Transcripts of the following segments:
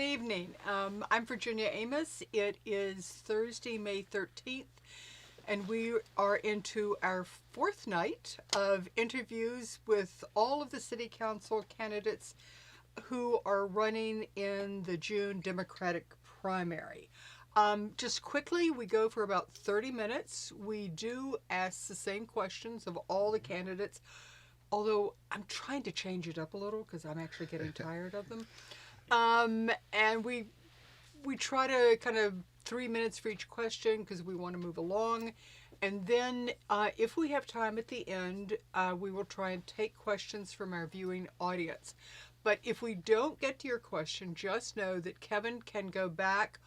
evening. I'm Virginia Amos. It is Thursday, May 13th, and we are into our fourth night of interviews with all of the city council candidates who are running in the June Democratic primary. Just quickly, we go for about 30 minutes. We do ask the same questions of all the candidates, although I'm trying to change it up a little because I'm actually getting tired of them. And we try to kind of 3 minutes for each question because we want to move along. And then if we have time at the end, we will try and take questions from our viewing audience. But if we don't get to your question, just know that Kevin can go back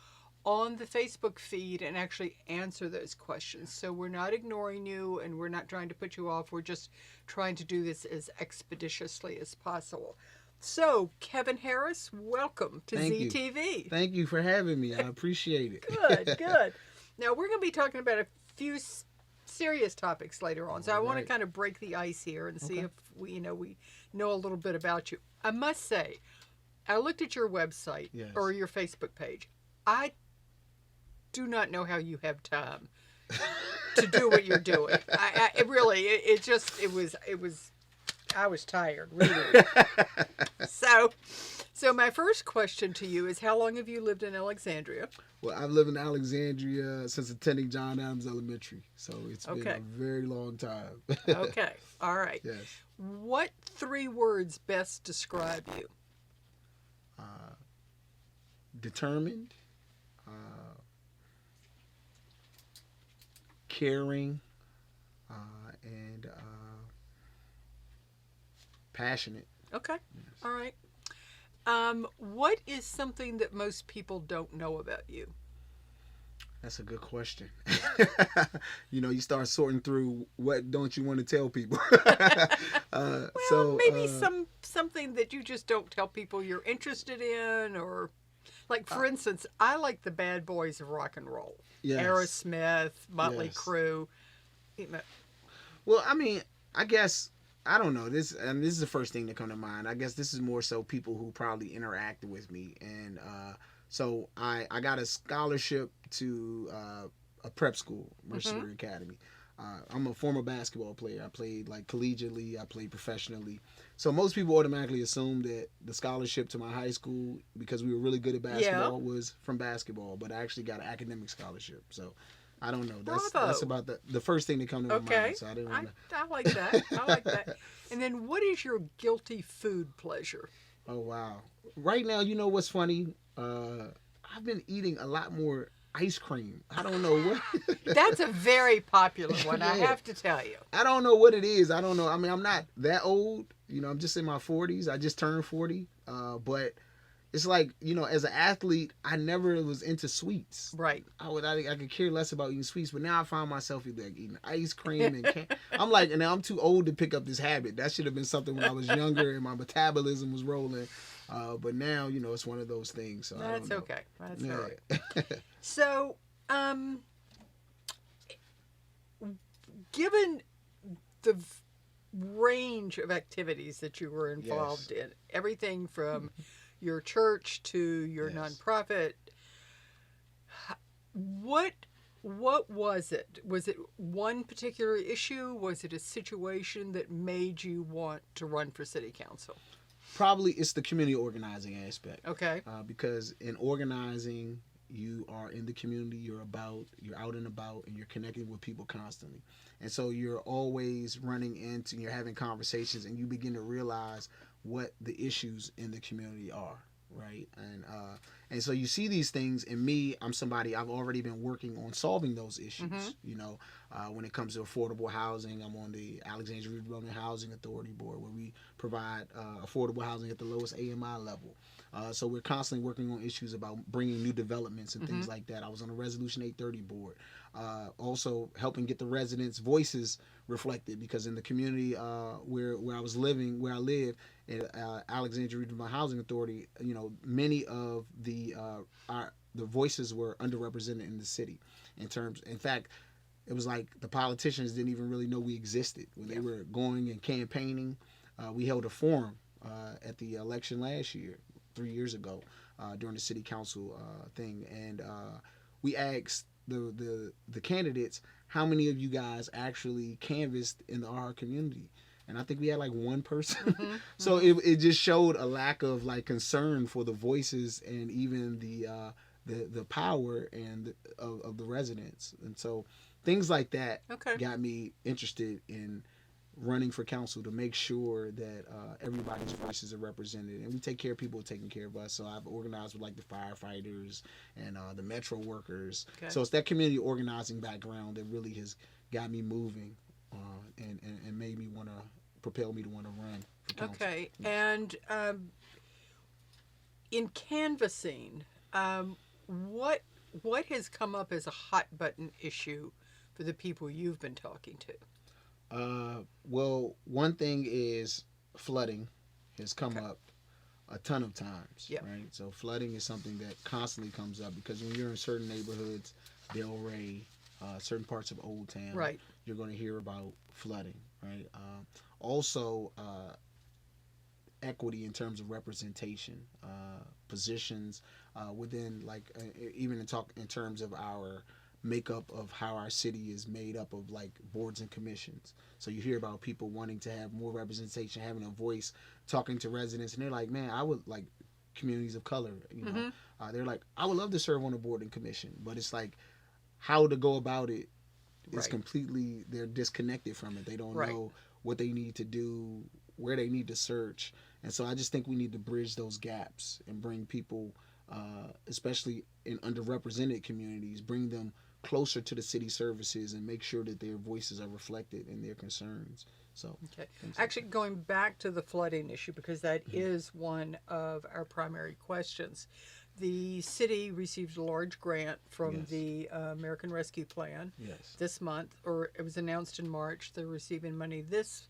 on the Facebook feed and actually answer those questions. So we're not ignoring you and we're not trying to put you off. We're just trying to do this as expeditiously as possible. So, Kevin Harris, welcome to ZTV. Thank you for having me. I appreciate it. Good, good. Now, we're going to be talking about a few serious topics later on. So I want to kind of break the ice here and see if we know a little bit about you. I must say, I looked at your website or your Facebook page. I do not know how you have time to do what you're doing. I was tired reading. So my first question to you is, how long have you lived in Alexandria? Well, I've lived in Alexandria since attending John Adams Elementary, so it's been a very long time. Okay, all right. Yes. What 3 words best describe you? Determined, caring, and passionate. Okay, all right. What is something that most people don't know about you? That's a good question. You start sorting through what don't you want to tell people. Maybe something that you just don't tell people you're interested in, or like, for instance, I like the bad boys of rock and roll. Yes. Aerosmith, Motley Crue. Well, I mean, I guess, I don't know. This is the first thing that come to mind. I guess this is more so people who probably interacted with me. And so I got a scholarship to a prep school, Mercenary Academy. I'm a former basketball player. I played like collegiately. I played professionally. So most people automatically assume that the scholarship to my high school, because we were really good at basketball, was from basketball. But I actually got an academic scholarship. So I don't know. That's about the first thing that comes to my mind. So I didn't want to. I like that. I like that. And then, what is your guilty food pleasure? Oh wow! Right now, you know what's funny? I've been eating a lot more ice cream. I don't know what. That's a very popular one. I have to tell you. I don't know what it is. I don't know. I mean, I'm not that old. I'm just in my 40s. I just turned 40. But it's like, as an athlete, I never was into sweets. Right. I could care less about eating sweets, but now I find myself eating ice cream and I'm like, and now I'm too old to pick up this habit. That should have been something when I was younger and my metabolism was rolling. But now, it's one of those things. So that's okay. That's all right. So, given the range of activities that you were involved in, everything from your church to your nonprofit, what was it? Was it one particular issue? Was it a situation that made you want to run for city council? Probably it's the community organizing aspect. Okay. Because in organizing, you are in the community, you're out and about, and you're connecting with people constantly. And so you're always running into, you're having conversations, and you begin to realize what the issues in the community are, right? And so you see these things. And me, I'm somebody, I've already been working on solving those issues. When it comes to affordable housing, I'm on the Alexandria Redevelopment Housing Authority Board, where we provide affordable housing at the lowest AMI level. So we're constantly working on issues about bringing new developments and things like that. I was on the Resolution 830 board. Also helping get the residents' voices reflected, because in the community where I live at Alexandria Redevelopment Housing Authority, many of the voices were underrepresented in the city. In fact, it was like the politicians didn't even really know we existed when they were going and campaigning. We held a forum at the election last year, 3 years ago, during the city council thing, and we asked the candidates, how many of you guys actually canvassed in our community? And I think we had like one person. So it just showed a lack of like concern for the voices and even the power and of the residents. And so things like that got me interested in running for council to make sure that everybody's voices are represented, and we take care of people taking care of us. So I've organized with like the firefighters and the metro workers. So it's that community organizing background that really has got me moving and made me want to propel me to want to run for council. Okay, and in canvassing, what has come up as a hot button issue for the people you've been talking to? Well, one thing is flooding has come up a ton of times, right? So flooding is something that constantly comes up because when you're in certain neighborhoods, Delray, certain parts of Old Town, you're going to hear about flooding, right? Also, equity in terms of representation, positions within, like, even in terms of our makeup of how our city is made up of like boards and commissions. So you hear about people wanting to have more representation, having a voice, talking to residents, and they're like, man, I would like communities of color, you know. They're like, I would love to serve on a board and commission, but it's like how to go about it is completely, they're disconnected from it. They don't know what they need to do, where they need to search. And so I just think we need to bridge those gaps and bring people, especially in underrepresented communities, bring them closer to the city services and make sure that their voices are reflected in their concerns. So actually going back to the flooding issue, because that is one of our primary questions. The city received a large grant from the American Rescue Plan this month, or it was announced in March. They're receiving money this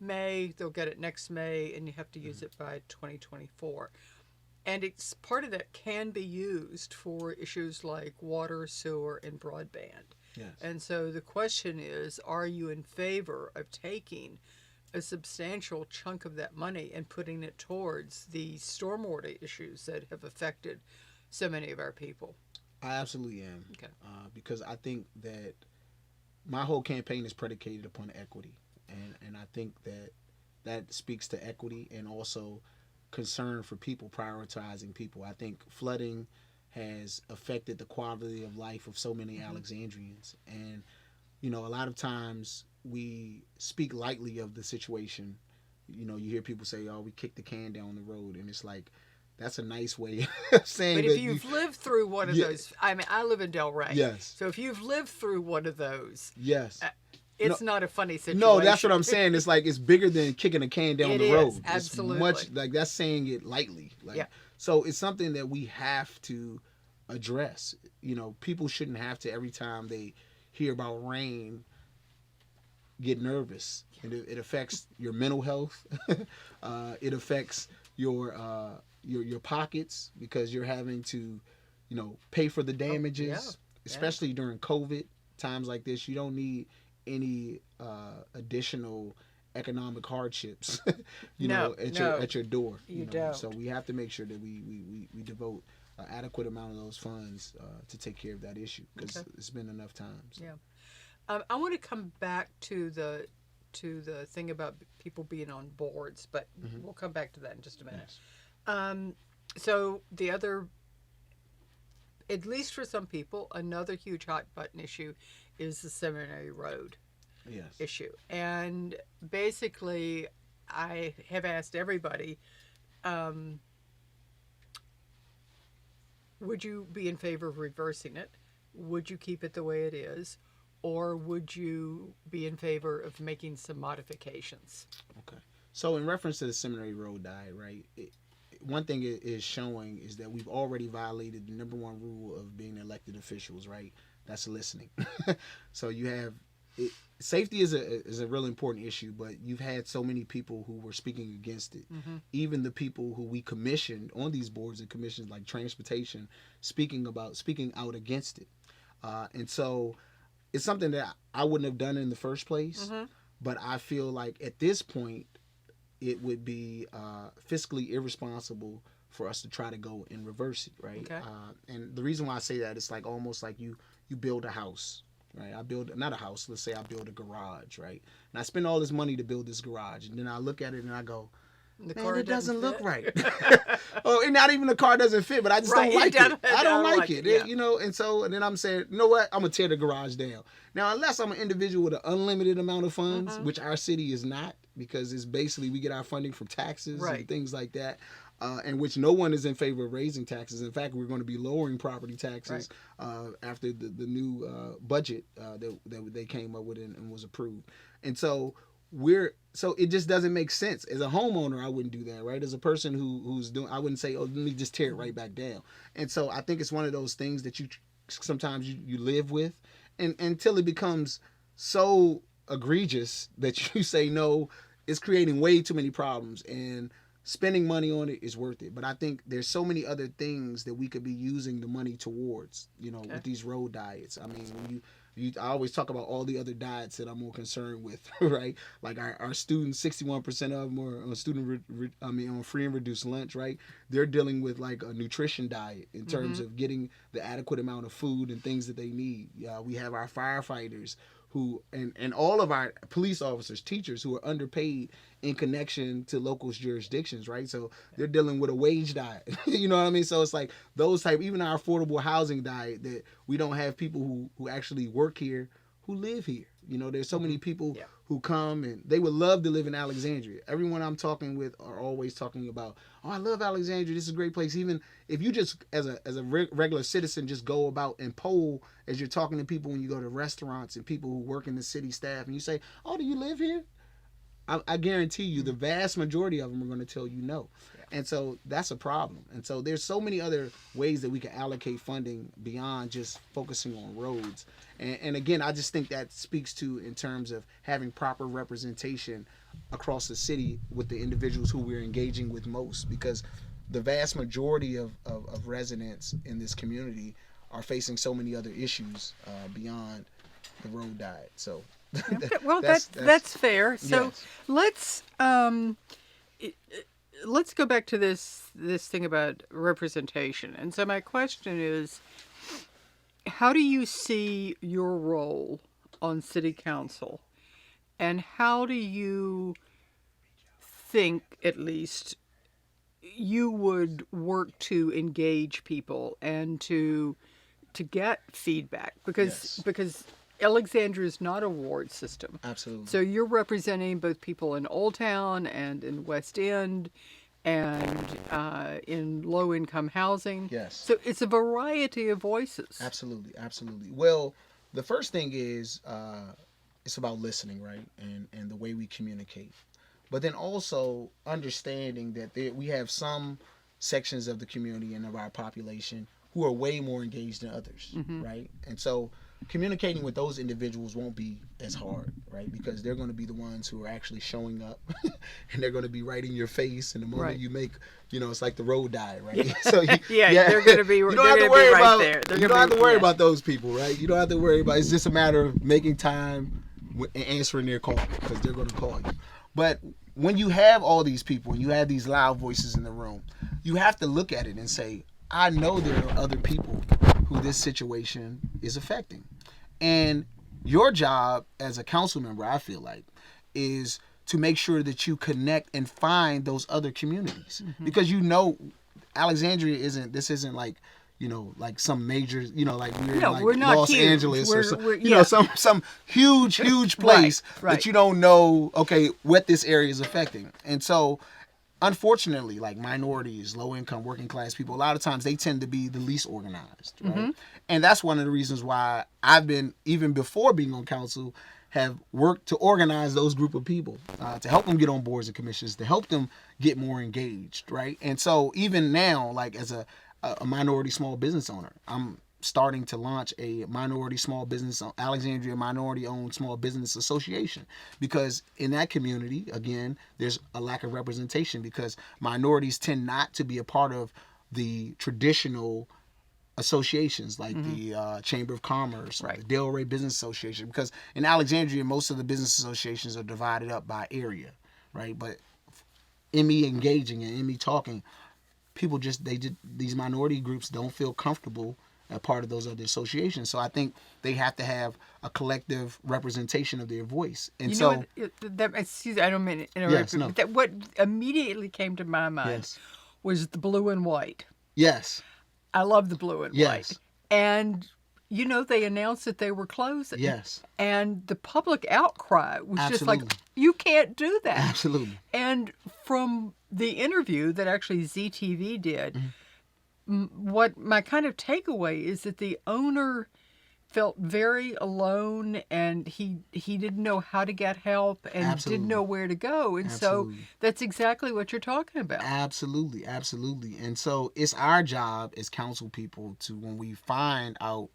May, they'll get it next May, and you have to use it by 2024. And it's part of that can be used for issues like water, sewer, and broadband. And so the question is, are you in favor of taking a substantial chunk of that money and putting it towards the stormwater issues that have affected so many of our people? I absolutely am. Because I think that my whole campaign is predicated upon equity. And I think that speaks to equity and also concern for people, prioritizing people. I think flooding has affected the quality of life of so many Alexandrians. And, you know, a lot of times we speak lightly of the situation. You know, you hear people say, oh, we kicked the can down the road. And it's like, that's a nice way of saying that. But if you've lived through one of those, I mean, I live in Delray. So if you've lived through one of those. It's not a funny situation. No, that's what I'm saying. It's like, it's bigger than kicking a can down the road. Absolutely. It's much, like, that's saying it lightly. Like, so it's something that we have to address. You know, people shouldn't have to, every time they hear about rain, get nervous. And it affects your mental health. It affects your pockets because you're having to, you know, pay for the damages, especially during COVID times like this. You don't need any additional economic hardships, at your door. You don't. So we have to make sure that we devote an adequate amount of those funds to take care of that issue, because it's been enough times. I want to come back to the thing about people being on boards, but we'll come back to that in just a minute. So the other, at least for some people, another huge hot button issue is the Seminary Road issue. And basically, I have asked everybody, would you be in favor of reversing it? Would you keep it the way it is? Or would you be in favor of making some modifications? Okay. So in reference to the Seminary Road diet, right, one thing it is showing is that we've already violated the number one rule of being elected officials, right? That's listening. So you have safety is a really important issue, but you've had so many people who were speaking against it. Even the people who we commissioned on these boards and commissions, like transportation, speaking out against it. And so it's something that I wouldn't have done in the first place, but I feel like at this point it would be fiscally irresponsible for us to try to go and reverse it, right? Okay. And the reason why I say that, it's like almost like you build a house, right? I build not a house. Let's say I build a garage, right? And I spend all this money to build this garage, and then I look at it and I go, man, it doesn't look right. Oh, and not even the car doesn't fit, but I just don't like it. I don't like it. Yeah. You know, and then I'm saying, you know what? I'm going to tear the garage down. Now, unless I'm an individual with an unlimited amount of funds, which our city is not, because it's basically we get our funding from taxes and things like that, and which no one is in favor of raising taxes. In fact, we're going to be lowering property taxes after the new budget that they came up with and was approved. And so it just doesn't make sense. As a homeowner, I wouldn't do that, right? As a person who's doing, I wouldn't say, oh, let me just tear it right back down. And so I think it's one of those things that you sometimes you live with, and until it becomes so egregious that you say, no, it's creating way too many problems, and spending money on it is worth it. But I think there's so many other things that we could be using the money towards, with these road diets. I mean, when I always talk about all the other diets that I'm more concerned with, right? Like our students, 61% of them are on on free and reduced lunch, right? They're dealing with like a nutrition diet in terms of getting the adequate amount of food and things that they need. We have our firefighters who, and all of our police officers, teachers who are underpaid in connection to local jurisdictions, right? So they're dealing with a wage diet. You know what I mean? So it's like those type, even our affordable housing diet, that we don't have people who actually work here, who live here. There's so many people who come and they would love to live in Alexandria. Everyone I'm talking with are always talking about, oh, I love Alexandria. This is a great place. Even if you just, as a regular citizen, just go about and poll as you're talking to people when you go to restaurants and people who work in the city staff, and you say, oh, do you live here? I guarantee you the vast majority of them are going to tell you no. Yeah. And so that's a problem. And so there's so many other ways that we can allocate funding beyond just focusing on roads. And again, I just think that speaks to, in terms of having proper representation across the city with the individuals who we're engaging with most, because the vast majority of residents in this community are facing so many other issues beyond the road diet. So well, that's fair. So yes. let's go back to this thing about representation. And so my question is, how do you see your role on city council, and how do you think, at least, you would work to engage people and to get feedback? Because Alexandria is not a ward system. Absolutely. So you're representing both people in Old Town and in West End and in low-income housing. Yes. So it's a variety of voices. Absolutely. Well, the first thing is it's about listening, right? And the way we communicate. But then also understanding that we have some sections of the community and of our population who are way more engaged than others, right? And so communicating with those individuals won't be as hard, right? Because they're going to be the ones who are actually showing up and they're going to be right in your face. And the moment you make, it's like the road diet, right? Yeah. So they're going to be, you don't have to worry right about, there. You don't have to worry about those people, right? You don't have to worry about, it's just a matter of making time and answering their call, because they're going to call you. But when you have all these people and you have these loud voices in the room, you have to look at it and say, I know there are other people who this situation is affecting. And your job as a council member, I feel like, is to make sure that you connect and find those other communities. Because Alexandria isn't like, like some major, like we're in like Los Angeles or some huge place that you don't know, okay, what this area is affecting. And so, unfortunately, like minorities, low income, working class people, a lot of times they tend to be the least organized, right? And that's one of the reasons why I've been, even before being on council, have worked to organize those group of people, to help them get on boards and commissions, to help them get more engaged, right? And so even now, like as a minority small business owner, I'm starting to launch a minority small business, Alexandria Minority Owned Small Business Association, because in that community, again, there's a lack of representation because minorities tend not to be a part of the traditional associations like the Chamber of Commerce, the Delray Business Association, because in Alexandria, most of the business associations are divided up by area, right? But in me engaging and in me talking, people these minority groups don't feel comfortable a part of those other associations. So I think they have to have a collective representation of their voice. And so, excuse me, I don't mean to interrupt yes, you, no. but what immediately came to my mind Yes. was the blue and white. Yes. I love the blue and Yes. white. And, they announced that they were closing. Yes. And the public outcry was just Absolutely. like, you can't do that. Absolutely. And from the interview that actually ZTV did, what my kind of takeaway is that the owner felt very alone, and he didn't know how to get help and Absolutely. didn't know where to go. And Absolutely. so that's exactly what you're talking about. Absolutely. Absolutely. And so it's our job as council people to, when we find out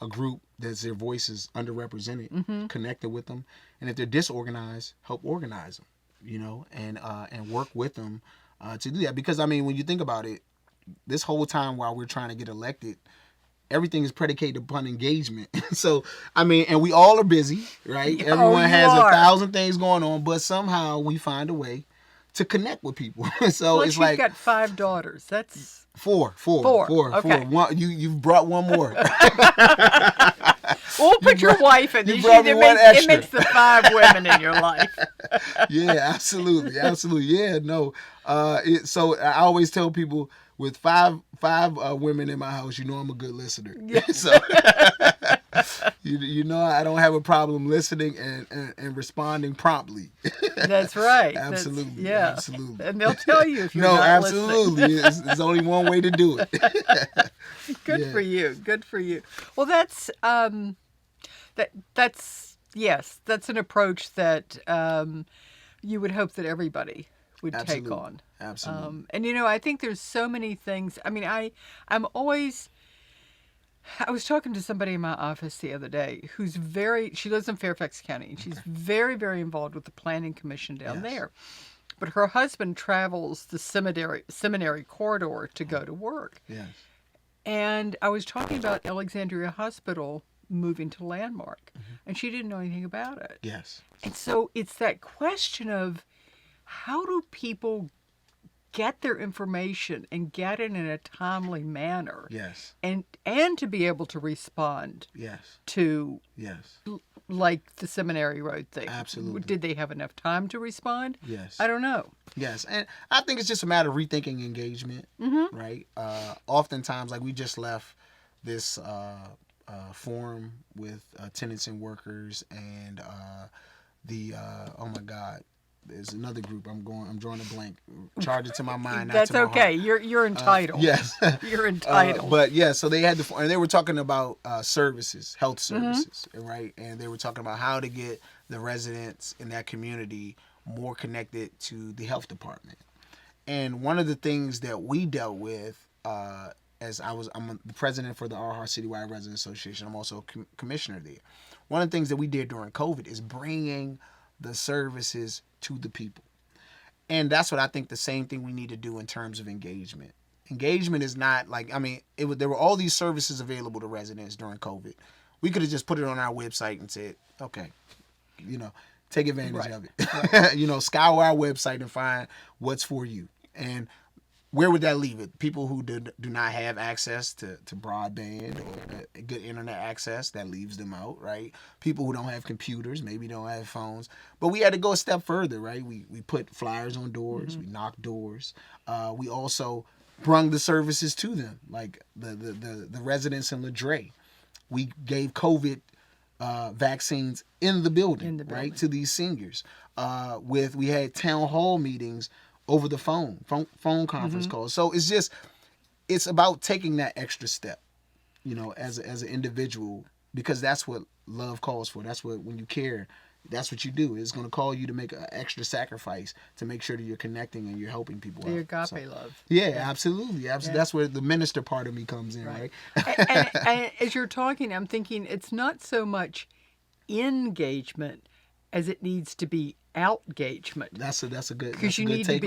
a group that's their voice is underrepresented, connected with them, and if they're disorganized, help organize them, and work with them to do that. Because when you think about it, this whole time while we're trying to get elected, everything is predicated upon engagement. So, and we all are busy, right? Oh, Everyone has are. 1,000 things going on, but somehow we find a way to connect with people. So Plus, it's you've like got 5 daughters. That's four. Okay. One, you've brought one more. We'll put your wife in. You brought me one extra. It makes the 5 women in your life. Yeah, absolutely. Yeah, no. So I always tell people, with five women in my house, I'm a good listener. Yeah. So I don't have a problem listening and responding promptly. That's right. Absolutely. Yeah. Absolutely. And they'll tell you if you're no, not absolutely. There's only one way to do it. Good for you. Good for you. Well, that's that's an approach that you would hope that everybody would take on. Absolutely. And I think there's so many things. I was talking to somebody in my office the other day she lives in Fairfax County, and she's very, very involved with the planning commission down there. But her husband travels the seminary corridor to go to work. Yes. And I was talking about Alexandria Hospital moving to Landmark, and she didn't know anything about it. Yes. And so it's that question of, how do people get their information and get it in a timely manner? Yes. And to be able to respond Yes. to Yes. like the Seminary Road thing. Absolutely. Did they have enough time to respond? Yes. I don't know. Yes, and I think it's just a matter of rethinking engagement, right? Oftentimes, like, we just left this forum with tenants and workers, and oh my God, there's another group. I'm drawing a blank. Charge it to my mind. That's not to my okay. heart. You're entitled. Yes, You're entitled. but yeah, so they had and they were talking about services, health services, right? And they were talking about how to get the residents in that community more connected to the health department. And one of the things that we dealt with, I'm the president for the RHR Citywide Resident Association. I'm also a commissioner there. One of the things that we did during COVID is bringing the services to the people. And that's what I think the same thing we need to do in terms of engagement. Engagement is not like, there were all these services available to residents during COVID. We could have just put it on our website and said, okay, take advantage of it. Right. Scour our website and find what's for you. And where would that leave it? People who do not have access to broadband or good internet access, that leaves them out, right? People who don't have computers, maybe don't have phones. But we had to go a step further, right? We put flyers on doors, we knocked doors. We also brung the services to them, like the residents in Ladre. We gave COVID vaccines in the building, right, to these seniors. We had town hall meetings over the phone conference calls. So it's about taking that extra step, as an individual, because that's what love calls for. That's what, when you care, that's what you do. It's going to call you to make an extra sacrifice to make sure that you're connecting and you're helping people the out. agape love. Yeah, absolutely. Yeah. That's where the minister part of me comes in, right? and as you're talking, I'm thinking it's not so much engagement as it needs to be outgagement. That's a good, because you need to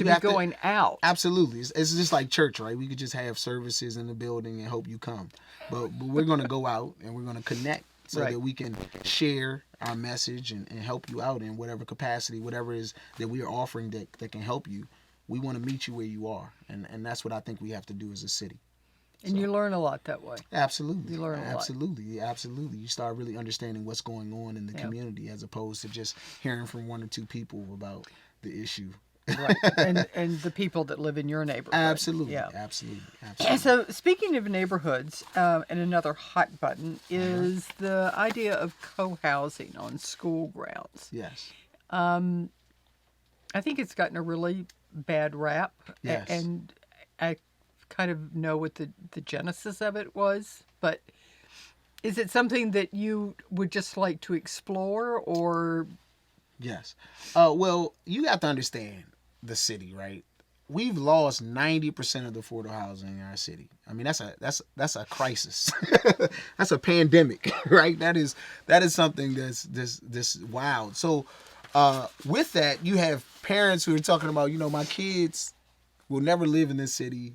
be going out. Absolutely. It's just like church, right? We could just have services in the building and hope you come, but we're going to go out and we're going to connect so that we can share our message and help you out in whatever capacity, whatever it is that we are offering that can help you. we want to meet you where you are, and that's what I think we have to do as a city. And you learn a lot that way. Absolutely. You learn a lot. Absolutely. You start really understanding what's going on in the community as opposed to just hearing from one or two people about the issue. Right. And the people that live in your neighborhood. Absolutely. Yeah. Absolutely. And so, speaking of neighborhoods, and another hot button is the idea of co-housing on school grounds. Yes. I think it's gotten a really bad rap. Yes. And I kind of know what the genesis of it was, but is it something that you would just like to explore, or? Yes. Well, you have to understand the city, right? We've lost 90% of the affordable housing in our city. I mean, that's a crisis. That's a pandemic, right? That is something that's this wild. So, with that, you have parents who are talking about, my kids will never live in this city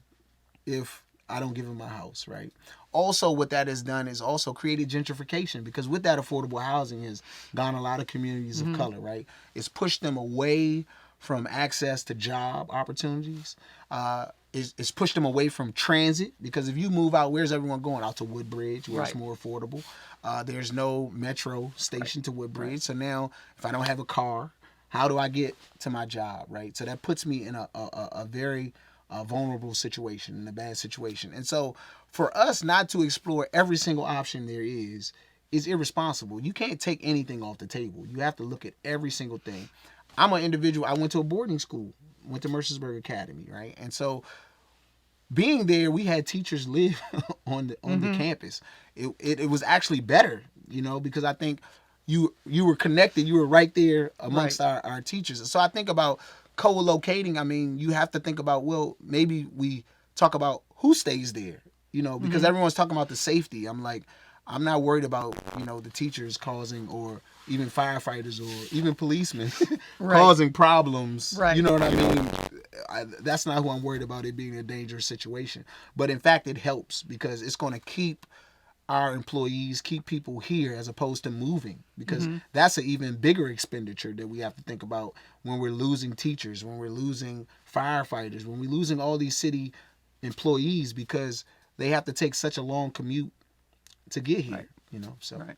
if I don't give them a house, right? Also, what that has done is also created gentrification, because with that, affordable housing has gone a lot of communities of color, right? It's pushed them away from access to job opportunities. It's pushed them away from transit, because if you move out, where's everyone going? Out to Woodbridge, where it's more affordable. There's no metro station to Woodbridge. So now, if I don't have a car, how do I get to my job, right? So that puts me in a very vulnerable situation, in a bad situation. And so for us not to explore every single option there is irresponsible. You can't take anything off the table. You have to look at every single thing. I'm an individual. I went to a boarding school, went to Mercersburg Academy, right? And so being there, we had teachers live on the campus. It was actually better, because I think you were connected. You were right there amongst our teachers. So I think about co-locating. I mean, you have to think about, well, maybe we talk about who stays there, because everyone's talking about the safety. I'm like, I'm not worried about, the teachers causing, or even firefighters, or even policemen causing problems. Right. You know what I mean? That's not who I'm worried about, it being a dangerous situation. But in fact, it helps, because it's going to keep our employees, keep people here, as opposed to moving, because that's an even bigger expenditure that we have to think about when we're losing teachers, when we're losing firefighters, when we're losing all these city employees, because they have to take such a long commute to get here. So. Right.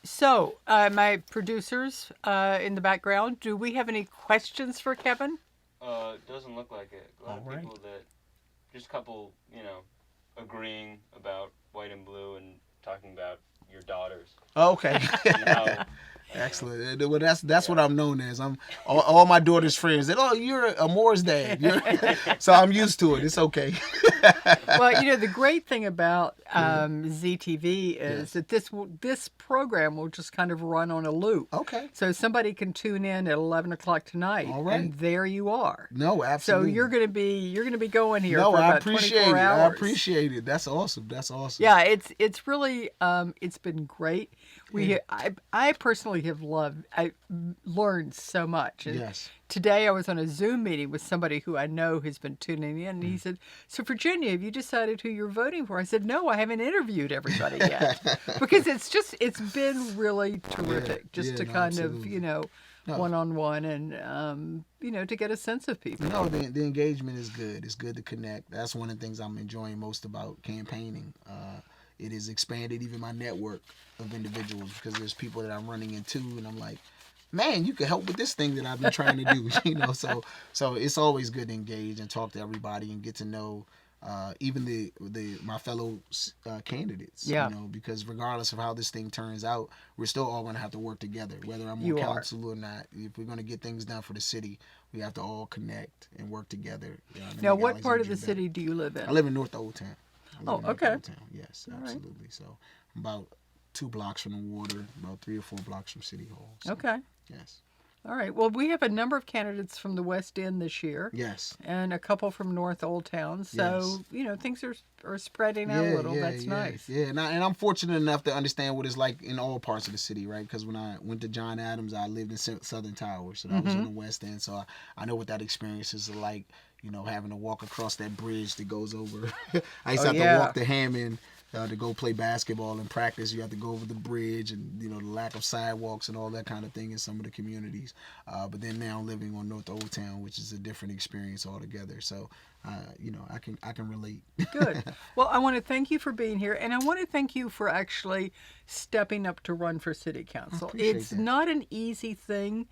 So, my producers in the background, do we have any questions for Kevin? Doesn't look like it. A lot of people just a couple, agreeing about white and blue and talking about your daughters. Okay. Excellent. Well, that's what I'm known as. I'm all my daughter's friends. They, you're a Moore's dad. So I'm used to it. It's okay. Well, the great thing about ZTV is that this program will just kind of run on a loop. Okay. So somebody can tune in at 11 o'clock tonight, and there you are. No, absolutely. So you're gonna be going here for about 24 hours. I appreciate it. That's awesome. Yeah, it's really it's been great. I personally have learned so much. And today I was on a Zoom meeting with somebody who I know has been tuning in, and he said, "So Virginia, have you decided who you're voting for?" I said, "No, I haven't interviewed everybody yet," because it's been really terrific to kind of one-on-one and to get a sense of people. The engagement is good. It's good to connect. That's one of the things I'm enjoying most about campaigning. It has expanded even my network of individuals, because there's people that I'm running into, and I'm like, man, you could help with this thing that I've been trying to do. So it's always good to engage and talk to everybody and get to know even my fellow candidates. Because regardless of how this thing turns out, we're still all going to have to work together, whether I'm on council or not. If we're going to get things done for the city, we have to all connect and work together. Now, what part of the city do you live in? I live in North Old Town. Okay. Yes, absolutely. Right. So I'm about 2 blocks from the water, about 3 or 4 blocks from City Hall. So, okay. Yes. All right. Well, we have a number of candidates from the West End this year. Yes. And a couple from North Old Town. So, things are spreading out a little. That's nice. Yeah. And I'm fortunate enough to understand what it's like in all parts of the city, right? Because when I went to John Adams, I lived in Southern Tower. So that was in the West End. So I know what that experience is like, having to walk across that bridge that goes over. I used to have to walk to Hammond to go play basketball and practice. You have to go over the bridge, and the lack of sidewalks and all that kind of thing in some of the communities. But then now living on North Old Town, which is a different experience altogether. So, I can relate. Good. Well, I want to thank you for being here, and I want to thank you for actually stepping up to run for city council. It's that. not an easy thing.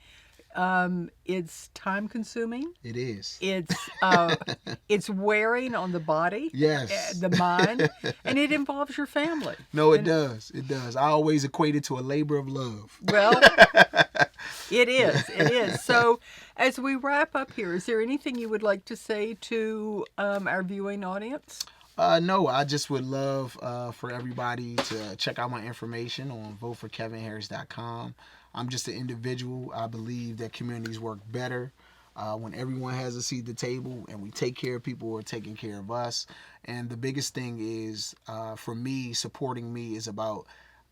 It's time consuming. It is. It's wearing on the body, Yes. the mind, and it involves your family. No, it does. It does. I always equate it to a labor of love. Well, it is. It is. So, as we wrap up here, is there anything you would like to say to our viewing audience? No, I just would love for everybody to check out my information on voteforkevinharris.com. I'm just an individual. I believe that communities work better when everyone has a seat at the table and we take care of people who are taking care of us. And the biggest thing is, for me, supporting me is about,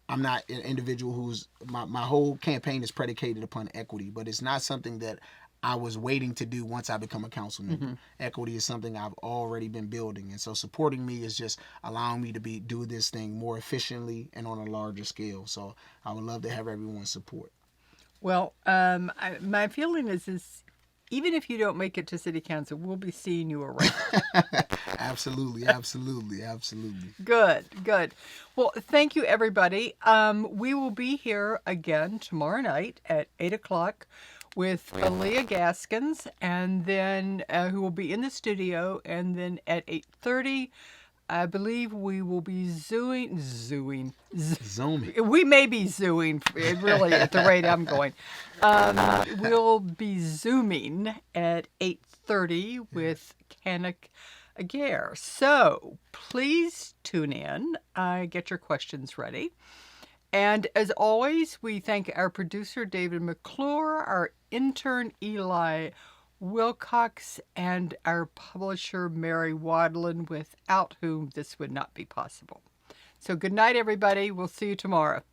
I'm not an individual who's, my whole campaign is predicated upon equity, but it's not something that I was waiting to do once I become a council member. Mm-hmm. Equity is something I've already been building. And so supporting me is just allowing me to do this thing more efficiently and on a larger scale. So I would love to have everyone's support. Well, my feeling is even if you don't make it to city council, we'll be seeing you around. Absolutely, absolutely, absolutely. Good. Well, thank you, everybody. We will be here again tomorrow night at 8 o'clock with Aaliyah Gaskins, and then who will be in the studio, and then at 8:30, I believe we will be zooming. We may be zooming, really, at the rate I'm going. We'll be zooming at 8:30 with Kanik Aguirre. So please tune in. Get your questions ready. And as always, we thank our producer, David McClure, our intern, Eli Wilcox, and our publisher, Mary Wadlin, without whom this would not be possible. So good night, everybody. We'll see you tomorrow.